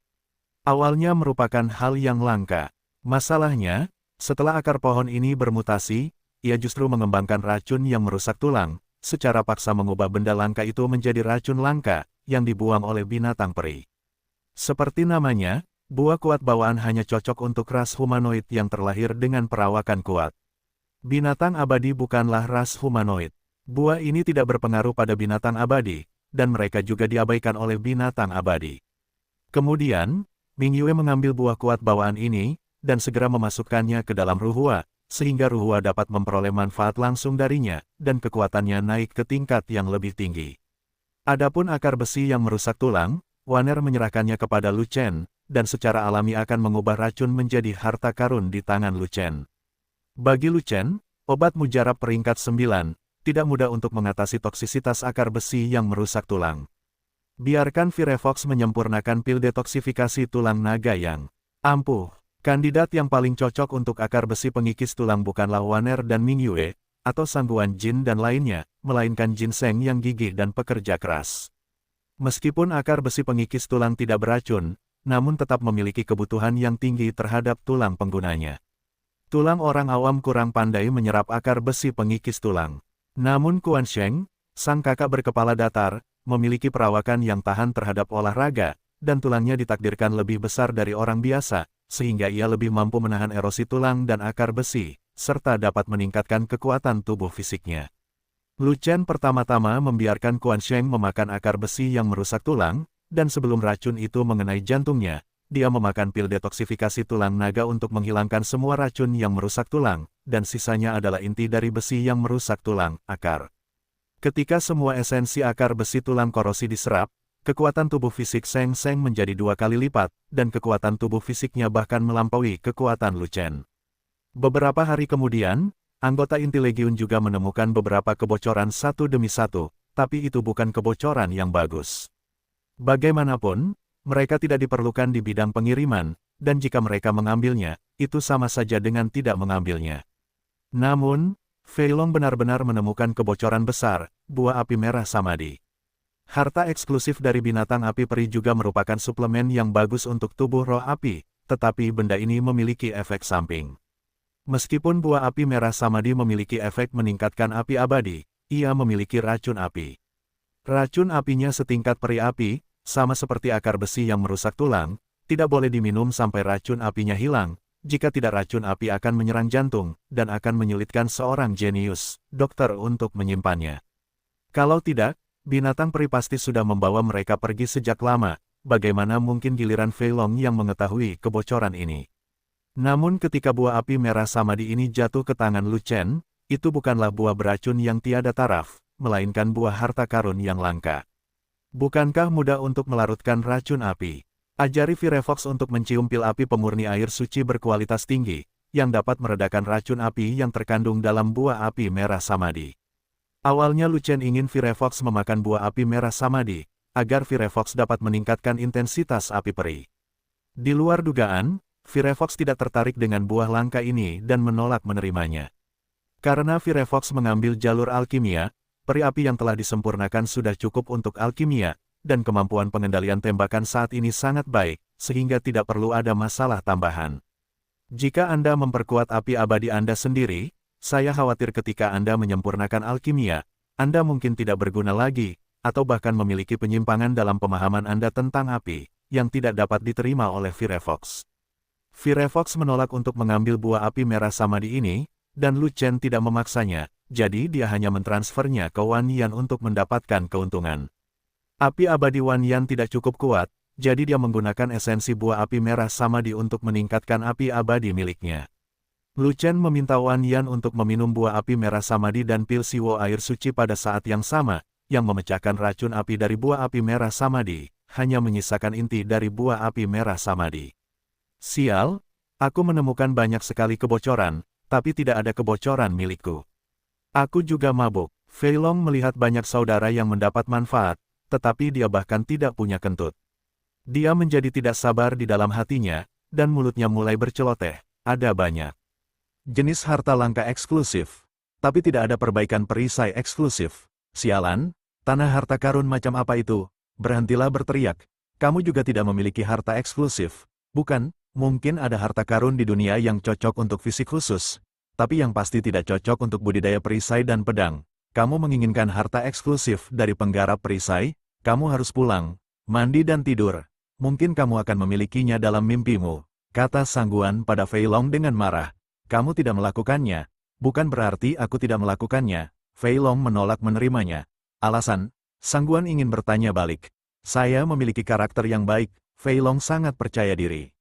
Awalnya merupakan hal yang langka. Masalahnya, setelah akar pohon ini bermutasi, ia justru mengembangkan racun yang merusak tulang, secara paksa mengubah benda langka itu menjadi racun langka, yang dibuang oleh binatang peri. Seperti namanya, buah kuat bawaan hanya cocok untuk ras humanoid yang terlahir dengan perawakan kuat. Binatang abadi bukanlah ras humanoid. Buah ini tidak berpengaruh pada binatang abadi, dan mereka juga diabaikan oleh binatang abadi. Kemudian, Mingyue mengambil buah kuat bawaan ini, dan segera memasukkannya ke dalam Ruhua, sehingga Ruhua dapat memperoleh manfaat langsung darinya, dan kekuatannya naik ke tingkat yang lebih tinggi. Adapun akar besi yang merusak tulang, Waner menyerahkannya kepada Lu Chen, dan secara alami akan mengubah racun menjadi harta karun di tangan Lu Chen. Bagi Lu Chen, obat mujarab peringkat 9, tidak mudah untuk mengatasi toksisitas akar besi yang merusak tulang. Biarkan Firefox menyempurnakan pil detoksifikasi tulang naga yang ampuh. Kandidat yang paling cocok untuk akar besi pengikis tulang bukanlah Waner dan Mingyue, atau Sangguan Jin dan lainnya, melainkan ginseng yang gigih dan pekerja keras. Meskipun akar besi pengikis tulang tidak beracun, namun tetap memiliki kebutuhan yang tinggi terhadap tulang penggunanya. Tulang orang awam kurang pandai menyerap akar besi pengikis tulang. Namun Quan Sheng, sang kakak berkepala datar, memiliki perawakan yang tahan terhadap olahraga, dan tulangnya ditakdirkan lebih besar dari orang biasa, sehingga ia lebih mampu menahan erosi tulang dan akar besi, serta dapat meningkatkan kekuatan tubuh fisiknya. Lu Chen pertama-tama membiarkan Quan Sheng memakan akar besi yang merusak tulang, dan sebelum racun itu mengenai jantungnya, dia memakan pil detoksifikasi tulang naga untuk menghilangkan semua racun yang merusak tulang, dan sisanya adalah inti dari besi yang merusak tulang, akar. Ketika semua esensi akar besi tulang korosi diserap, kekuatan tubuh fisik Seng Seng menjadi 2 kali lipat, dan kekuatan tubuh fisiknya bahkan melampaui kekuatan Lu Chen. Beberapa hari kemudian, anggota inti Legiun juga menemukan beberapa kebocoran satu demi satu, tapi itu bukan kebocoran yang bagus. Bagaimanapun, mereka tidak diperlukan di bidang pengiriman, dan jika mereka mengambilnya, itu sama saja dengan tidak mengambilnya. Namun, Fei Long benar-benar menemukan kebocoran besar, buah api merah Samadhi. Harta eksklusif dari binatang api peri juga merupakan suplemen yang bagus untuk tubuh roh api, tetapi benda ini memiliki efek samping. Meskipun buah api merah Samadhi memiliki efek meningkatkan api abadi, ia memiliki racun api. Racun apinya setingkat peri api, sama seperti akar besi yang merusak tulang, tidak boleh diminum sampai racun apinya hilang. Jika tidak racun api akan menyerang jantung, dan akan menyulitkan seorang jenius, dokter untuk menyimpannya. Kalau tidak, binatang peri pasti sudah membawa mereka pergi sejak lama, bagaimana mungkin giliran Fei Long yang mengetahui kebocoran ini. Namun ketika buah api merah Samadhi ini jatuh ke tangan Lu Chen, itu bukanlah buah beracun yang tiada taraf, melainkan buah harta karun yang langka. Bukankah mudah untuk melarutkan racun api? Ajari Firefox untuk mencium pil api pemurni air suci berkualitas tinggi, yang dapat meredakan racun api yang terkandung dalam buah api merah Samadhi. Awalnya Lu Chen ingin Firefox memakan buah api merah Samadhi, agar Firefox dapat meningkatkan intensitas api peri. Di luar dugaan, Firefox tidak tertarik dengan buah langka ini dan menolak menerimanya. Karena Firefox mengambil jalur alkimia, peri api yang telah disempurnakan sudah cukup untuk alkimia, dan kemampuan pengendalian tembakan saat ini sangat baik, sehingga tidak perlu ada masalah tambahan. Jika Anda memperkuat api abadi Anda sendiri, saya khawatir ketika Anda menyempurnakan alkimia, Anda mungkin tidak berguna lagi, atau bahkan memiliki penyimpangan dalam pemahaman Anda tentang api, yang tidak dapat diterima oleh Firefox. Firefox menolak untuk mengambil buah api merah Samadhi ini, dan Lu Chen tidak memaksanya, jadi dia hanya mentransfernya ke Wan Yan untuk mendapatkan keuntungan. Api abadi Wan Yan tidak cukup kuat, jadi dia menggunakan esensi buah api merah Samadhi untuk meningkatkan api abadi miliknya. Lu Chen meminta Wan Yan untuk meminum buah api merah Samadhi dan pil siwo air suci pada saat yang sama, yang memecahkan racun api dari buah api merah Samadhi, hanya menyisakan inti dari buah api merah Samadhi. Sial, aku menemukan banyak sekali kebocoran, tapi tidak ada kebocoran milikku. Aku juga mabuk. Fei Long melihat banyak saudara yang mendapat manfaat, tetapi dia bahkan tidak punya kentut. Dia menjadi tidak sabar di dalam hatinya, dan mulutnya mulai berceloteh, ada banyak jenis harta langka eksklusif, tapi tidak ada perbaikan perisai eksklusif. Sialan, tanah harta karun macam apa itu? Berhentilah berteriak. Kamu juga tidak memiliki harta eksklusif, bukan? Mungkin ada harta karun di dunia yang cocok untuk fisik khusus, tapi yang pasti tidak cocok untuk budidaya perisai dan pedang. Kamu menginginkan harta eksklusif dari penggarap perisai? Kamu harus pulang, mandi dan tidur. Mungkin kamu akan memilikinya dalam mimpimu, kata Sang Guan pada Fei Long dengan marah. Kamu tidak melakukannya, bukan berarti aku tidak melakukannya. Fei Long menolak menerimanya. Alasan, Sang Guan ingin bertanya balik. Saya memiliki karakter yang baik. Fei Long sangat percaya diri.